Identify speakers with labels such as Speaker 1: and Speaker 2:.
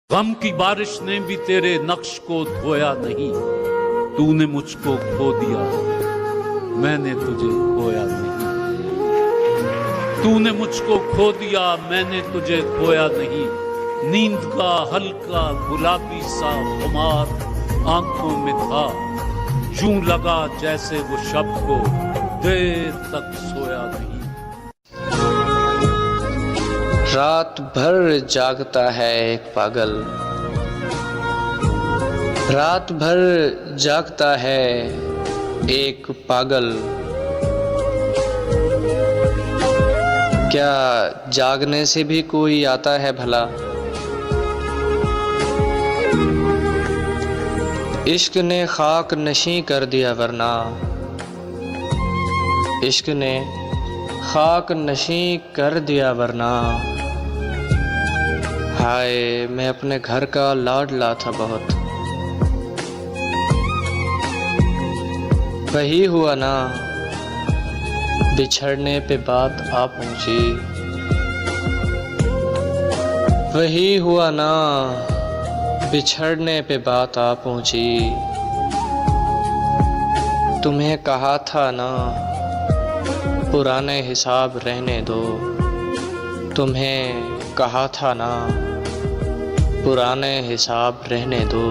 Speaker 1: गम की बारिश ने भी तेरे नक्श को धोया नहीं। तूने मुझको खो दिया, मैंने तुझे खोया नहीं। तूने मुझको खो दिया, मैंने तुझे खोया नहीं। नींद का हल्का गुलाबी सा खुमार आंखों में था। यूं लगा जैसे वो शब को देर तक सोया नहीं।
Speaker 2: रात भर जागता है एक पागल, रात भर जागता है एक पागल। क्या जागने से भी कोई आता है भला? इश्क ने खाक नशी कर दिया वरना, इश्क ने खाक नशी कर दिया वरना। हाय मैं अपने घर का लाडला था बहुत, वही हुआ ना बिछड़ने पे बात आ पहुंची। वही हुआ ना बिछड़ने पे बात आ पहुंची। तुम्हें कहा था ना पुराने हिसाब रहने दो, तुम्हें कहा था ना पुराने हिसाब रहने दो।